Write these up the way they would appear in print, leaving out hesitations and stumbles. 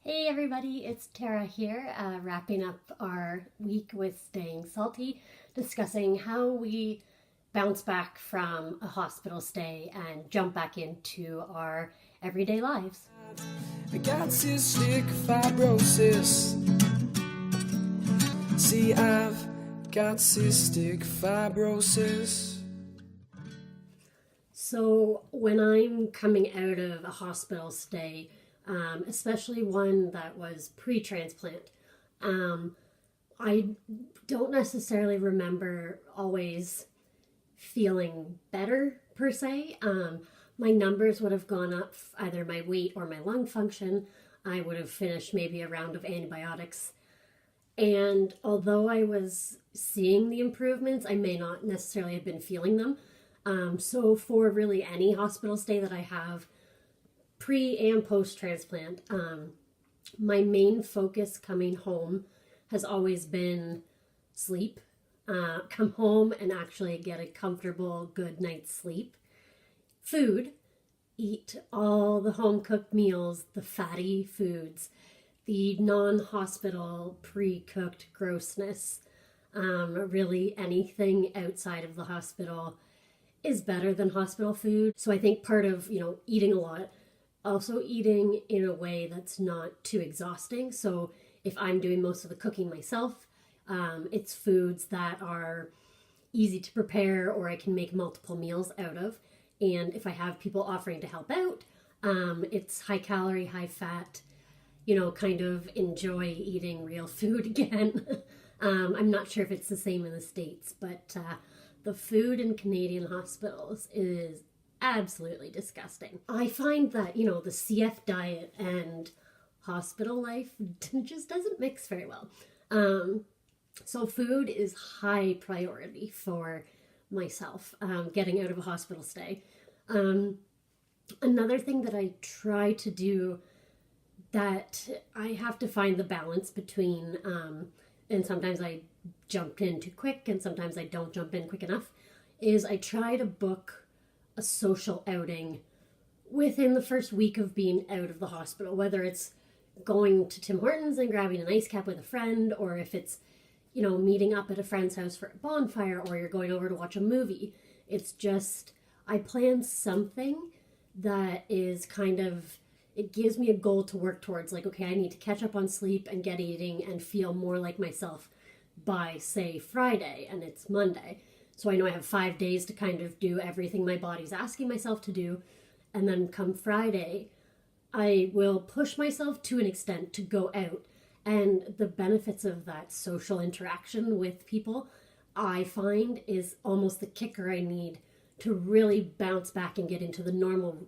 Hey everybody, it's Tara here, wrapping up our week with Staying Salty, discussing how we bounce back from a hospital stay and jump back into our everyday lives. I got cystic fibrosis. See, I've got cystic fibrosis. So, when I'm coming out of a hospital stay, especially one that was pre transplant, I don't necessarily remember always feeling better per se. My numbers would have gone up, either my weight or my lung function. I would have finished maybe a round of antibiotics. And although I was seeing the improvements, I may not necessarily have been feeling them. So, for really any hospital stay that I have, pre and post transplant, my main focus coming home has always been sleep. Come home and actually get a comfortable, good night's sleep. Food, eat all the home cooked meals, the fatty foods, the non hospital pre cooked grossness. Really, anything outside of the hospital is better than hospital food. So I think part of, eating a lot, also eating in a way that's not too exhausting. So if I'm doing most of the cooking myself, it's foods that are easy to prepare or I can make multiple meals out of. And if I have people offering to help out, it's high calorie, high fat, kind of enjoy eating real food again. I'm not sure if it's the same in the States, but the food in Canadian hospitals is absolutely disgusting. I find that, the CF diet and hospital life just doesn't mix very well. So food is high priority for myself, getting out of a hospital stay. Another thing that I try to do that I have to find the balance between, and sometimes I jump in too quick and sometimes I don't jump in quick enough, is I try to book a social outing within the first week of being out of the hospital, whether it's going to Tim Hortons and grabbing an ice cap with a friend, or if it's, meeting up at a friend's house for a bonfire, or you're going over to watch a movie. It's just, I plan something that is kind of, it gives me a goal to work towards. Like, okay, I need to catch up on sleep and get eating and feel more like myself by, say, Friday, and it's Monday. So I know I have 5 days to kind of do everything my body's asking myself to do. And then come Friday, I will push myself to an extent to go out. And the benefits of that social interaction with people, I find, is almost the kicker I need to really bounce back and get into the normal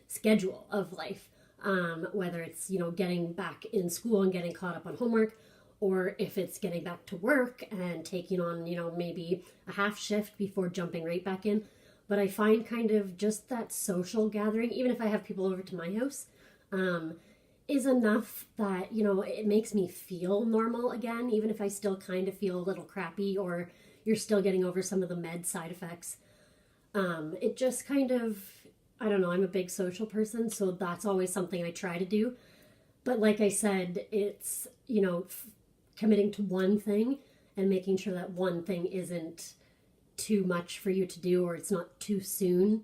schedule of life. Whether it's, getting back in school and getting caught up on homework, or if it's getting back to work and taking on, maybe a half shift before jumping right back in. But I find kind of just that social gathering, even if I have people over to my house, is enough that, it makes me feel normal again, even if I still kind of feel a little crappy or you're still getting over some of the med side effects. It just kind of, I don't know, I'm a big social person, so that's always something I try to do. But like I said, it's, committing to one thing and making sure that one thing isn't too much for you to do or it's not too soon.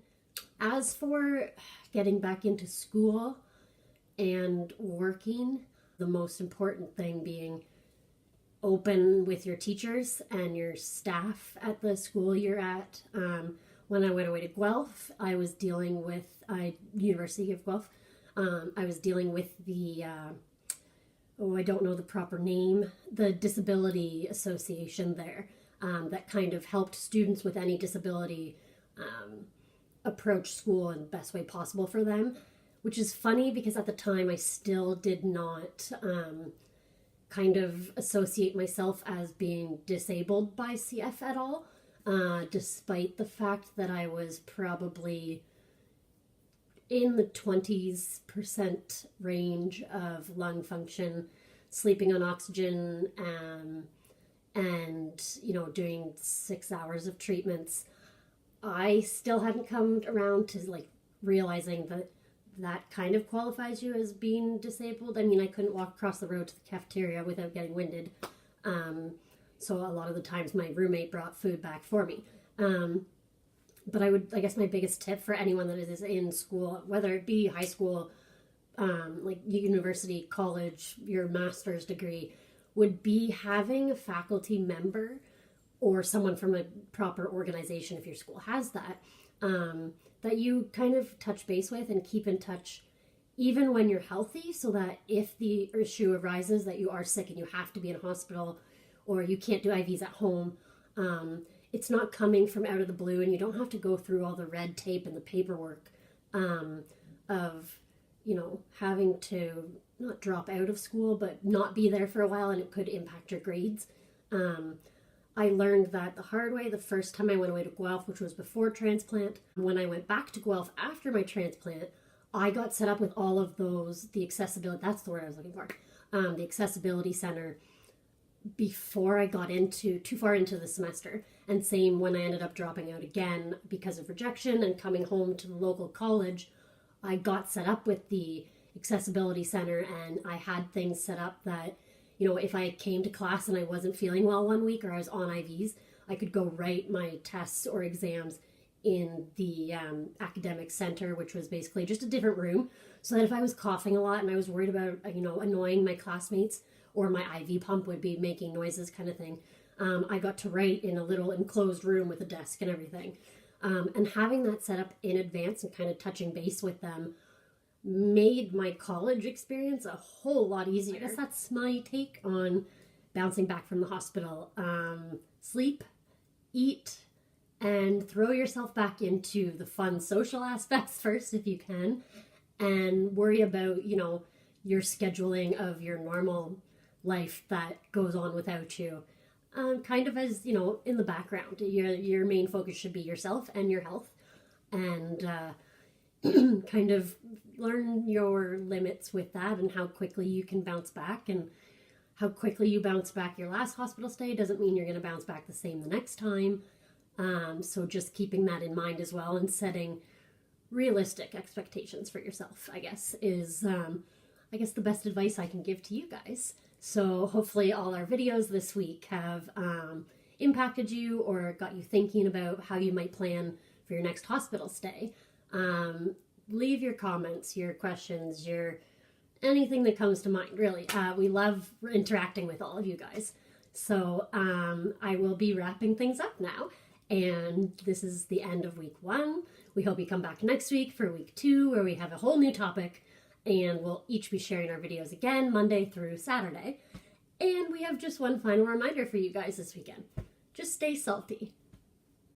As for getting back into school and working, the most important thing being open with your teachers and your staff at the school you're at. When I went away to Guelph, I was dealing with University of Guelph. I was dealing with the I don't know the proper name, the Disability Association there, that kind of helped students with any disability approach school in the best way possible for them, which is funny because at the time I still did not kind of associate myself as being disabled by CF at all, despite the fact that I was probably in the 20% range of lung function, sleeping on oxygen, and doing 6 hours of treatments. I still hadn't come around to realizing that that kind of qualifies you as being disabled. I mean, I couldn't walk across the road to the cafeteria without getting winded. So a lot of the times my roommate brought food back for me. But I guess my biggest tip for anyone that is in school, whether it be high school, like university, college, your master's degree, would be having a faculty member or someone from a proper organization, if your school has that, that you kind of touch base with and keep in touch even when you're healthy, so that if the issue arises that you are sick and you have to be in a hospital or you can't do IVs at home, it's not coming from out of the blue, and you don't have to go through all the red tape and the paperwork of, having to not drop out of school, but not be there for a while, and it could impact your grades. I learned that the hard way the first time I went away to Guelph, which was before transplant. When I went back to Guelph after my transplant, I got set up with all of the accessibility, that's the word I was looking for, the accessibility center before I got too far into the semester. And same when I ended up dropping out again because of rejection and coming home to the local college, I got set up with the accessibility center, and I had things set up that, if I came to class and I wasn't feeling well one week or I was on IVs, I could go write my tests or exams in the academic center, which was basically just a different room, so that if I was coughing a lot and I was worried about, annoying my classmates, or my IV pump would be making noises kind of thing, I got to write in a little enclosed room with a desk and everything. And having that set up in advance and kind of touching base with them made my college experience a whole lot easier. I guess that's my take on bouncing back from the hospital. Sleep, eat, and throw yourself back into the fun social aspects first if you can, and worry about, your scheduling of your normal life that goes on without you. Kind of as, in the background. Your main focus should be yourself and your health, and kind of learn your limits with that and how quickly you can bounce back. And how quickly you bounce back your last hospital stay doesn't mean you're going to bounce back the same the next time. So just keeping that in mind as well, and setting realistic expectations for yourself, I guess, is the best advice I can give to you guys. So hopefully all our videos this week have impacted you or got you thinking about how you might plan for your next hospital stay. Leave your comments, your questions, anything that comes to mind, really. We love interacting with all of you guys. So I will be wrapping things up now. And this is the end of week 1. We hope you come back next week for week 2, where we have a whole new topic. And we'll each be sharing our videos again Monday through Saturday. And we have just one final reminder for you guys this weekend. Just stay salty.